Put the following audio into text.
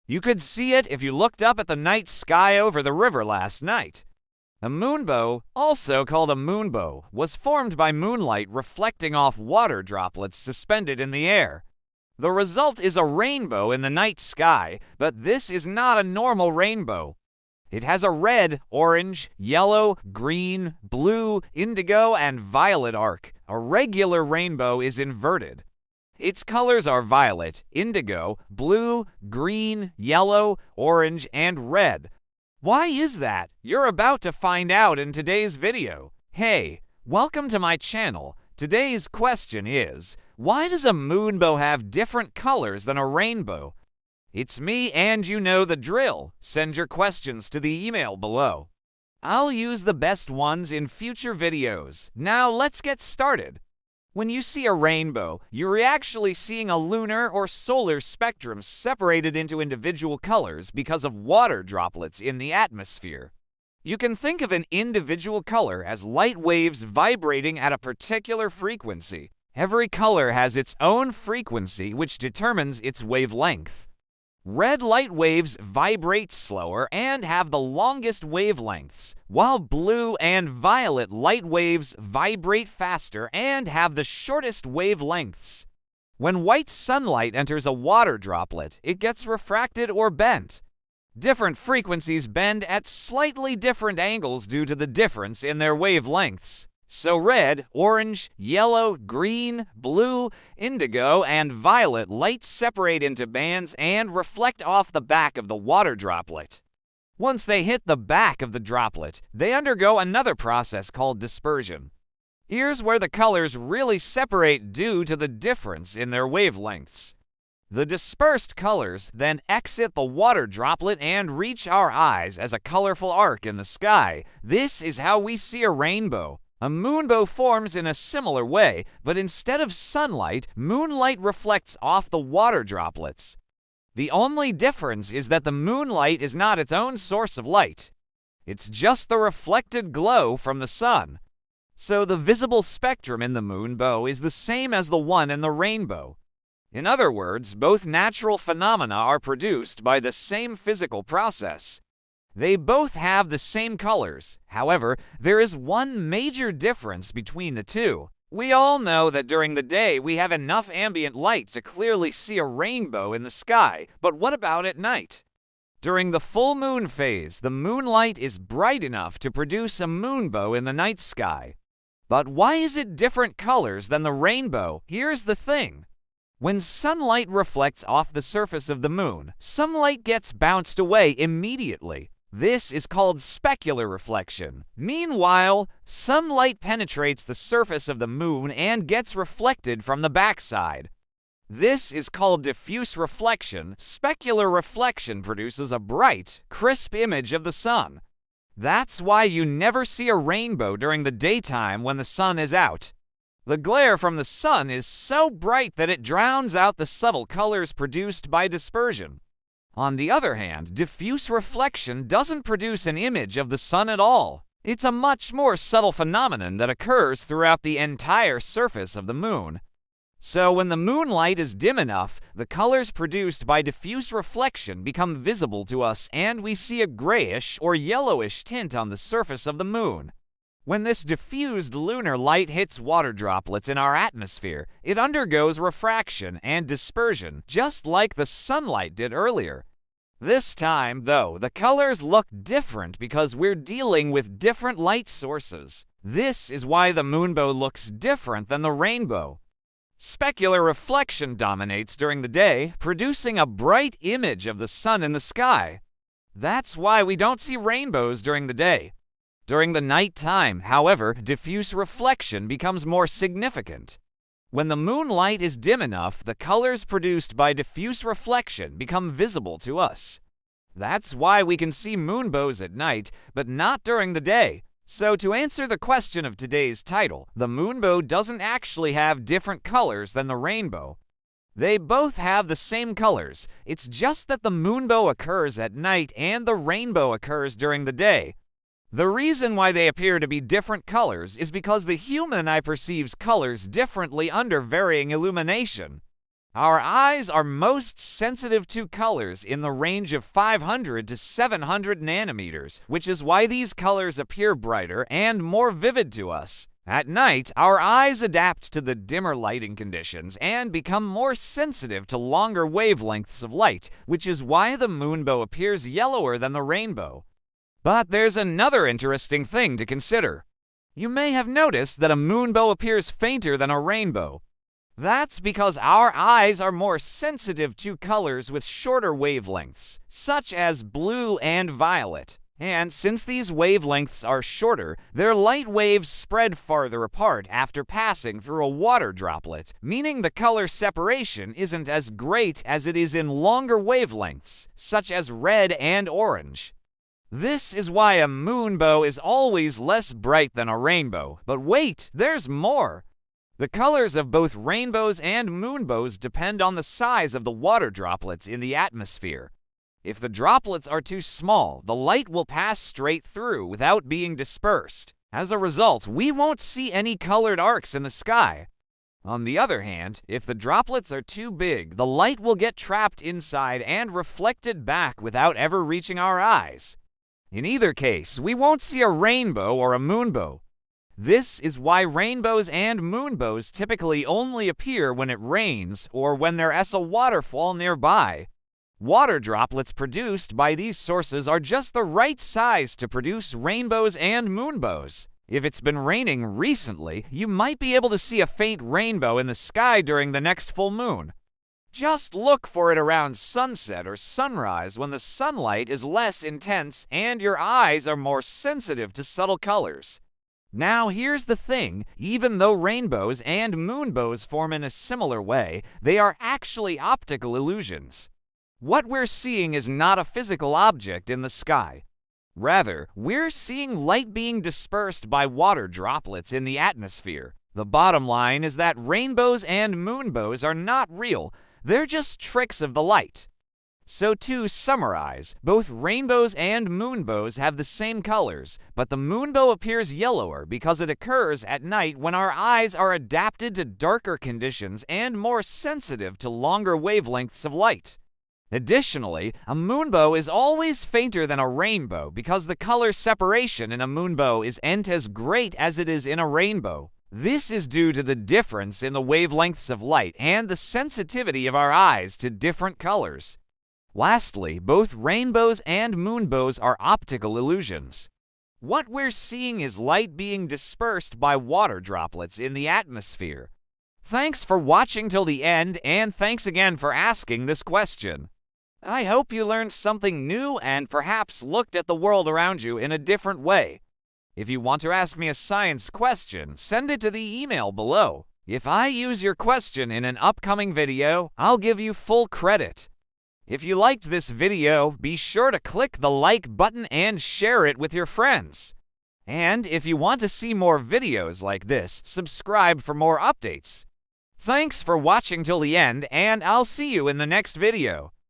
You could see it if you looked up at the night sky over the river last night. A moonbow, also called a moonbow, was formed by moonlight reflecting off water droplets suspended in the air. The result is a rainbow in the night sky, but this is not a normal rainbow. It has a red, orange, yellow, green, blue, indigo, and violet arc. A regular rainbow is inverted. Its colors are violet, indigo, blue, green, yellow, orange, and red. Why is that? You're about to find out in today's video. Hey, welcome to my channel. Today's question is, why does a moonbow have different colors than a rainbow? It's me, and you know the drill. Send your questions to the email below. I'll use the best ones in future videos. Now let's get started. When you see a rainbow, you're actually seeing a lunar or solar spectrum separated into individual colors because of water droplets in the atmosphere. You can think of an individual color as light waves vibrating at a particular frequency. Every color has its own frequency, which determines its wavelength. Red light waves vibrate slower and have the longest wavelengths, while blue and violet light waves vibrate faster and have the shortest wavelengths. When white sunlight enters a water droplet, it gets refracted or bent. Different frequencies bend at slightly different angles due to the difference in their wavelengths. So red, orange, yellow, green, blue, indigo, and violet light separate into bands and reflect off the back of the water droplet. Once they hit the back of the droplet, they undergo another process called dispersion. Here's where the colors really separate due to the difference in their wavelengths. The dispersed colors then exit the water droplet and reach our eyes as a colorful arc in the sky. This is how we see a rainbow. A moonbow forms in a similar way, but instead of sunlight, moonlight reflects off the water droplets. The only difference is that the moonlight is not its own source of light. It's just the reflected glow from the sun. So the visible spectrum in the moonbow is the same as the one in the rainbow. In other words, both natural phenomena are produced by the same physical process. They both have the same colors. However, there is one major difference between the two. We all know that during the day we have enough ambient light to clearly see a rainbow in the sky, but what about at night? During the full moon phase, the moonlight is bright enough to produce a moonbow in the night sky. But why is it different colors than the rainbow? Here's the thing. When sunlight reflects off the surface of the moon, some light gets bounced away immediately. This is called specular reflection. Meanwhile, some light penetrates the surface of the moon and gets reflected from the backside. This is called diffuse reflection. Specular reflection produces a bright, crisp image of the sun. That's why you never see a rainbow during the daytime when the sun is out. The glare from the sun is so bright that it drowns out the subtle colors produced by dispersion. On the other hand, diffuse reflection doesn't produce an image of the sun at all. It's a much more subtle phenomenon that occurs throughout the entire surface of the moon. So when the moonlight is dim enough, the colors produced by diffuse reflection become visible to us and we see a grayish or yellowish tint on the surface of the moon. When this diffused lunar light hits water droplets in our atmosphere, it undergoes refraction and dispersion, just like the sunlight did earlier. This time, though, the colors look different because we're dealing with different light sources. This is why the moonbow looks different than the rainbow. Specular reflection dominates during the day, producing a bright image of the sun in the sky. That's why we don't see rainbows during the day. During the night time, however, diffuse reflection becomes more significant. When the moonlight is dim enough, the colors produced by diffuse reflection become visible to us. That's why we can see moonbows at night, but not during the day. So to answer the question of today's title, the moonbow doesn't actually have different colors than the rainbow. They both have the same colors. It's just that the moonbow occurs at night and the rainbow occurs during the day. The reason why they appear to be different colors is because the human eye perceives colors differently under varying illumination. Our eyes are most sensitive to colors in the range of 500 to 700 nanometers, which is why these colors appear brighter and more vivid to us. At night, our eyes adapt to the dimmer lighting conditions and become more sensitive to longer wavelengths of light, which is why the moonbow appears yellower than the rainbow. But there's another interesting thing to consider. You may have noticed that a moonbow appears fainter than a rainbow. That's because our eyes are more sensitive to colors with shorter wavelengths, such as blue and violet. And since these wavelengths are shorter, their light waves spread farther apart after passing through a water droplet, meaning the color separation isn't as great as it is in longer wavelengths, such as red and orange. This is why a moonbow is always less bright than a rainbow. But wait, there's more! The colors of both rainbows and moonbows depend on the size of the water droplets in the atmosphere. If the droplets are too small, the light will pass straight through without being dispersed. As a result, we won't see any colored arcs in the sky. On the other hand, if the droplets are too big, the light will get trapped inside and reflected back without ever reaching our eyes. In either case, we won't see a rainbow or a moonbow. This is why rainbows and moonbows typically only appear when it rains or when there is a waterfall nearby. Water droplets produced by these sources are just the right size to produce rainbows and moonbows. If it's been raining recently, you might be able to see a faint rainbow in the sky during the next full moon. Just look for it around sunset or sunrise when the sunlight is less intense and your eyes are more sensitive to subtle colors. Now, here's the thing. Even though rainbows and moonbows form in a similar way, they are actually optical illusions. What we're seeing is not a physical object in the sky. Rather, we're seeing light being dispersed by water droplets in the atmosphere. The bottom line is that rainbows and moonbows are not real. They're just tricks of the light. So to summarize, both rainbows and moonbows have the same colors, but the moonbow appears yellower because it occurs at night when our eyes are adapted to darker conditions and more sensitive to longer wavelengths of light. Additionally, a moonbow is always fainter than a rainbow because the color separation in a moonbow isn't as great as it is in a rainbow. This is due to the difference in the wavelengths of light and the sensitivity of our eyes to different colors. Lastly, both rainbows and moonbows are optical illusions. What we're seeing is light being dispersed by water droplets in the atmosphere. Thanks for watching till the end, and thanks again for asking this question. I hope you learned something new and perhaps looked at the world around you in a different way. If you want to ask me a science question, send it to the email below. If I use your question in an upcoming video, I'll give you full credit. If you liked this video, be sure to click the like button and share it with your friends. And if you want to see more videos like this, subscribe for more updates. Thanks for watching till the end, and I'll see you in the next video.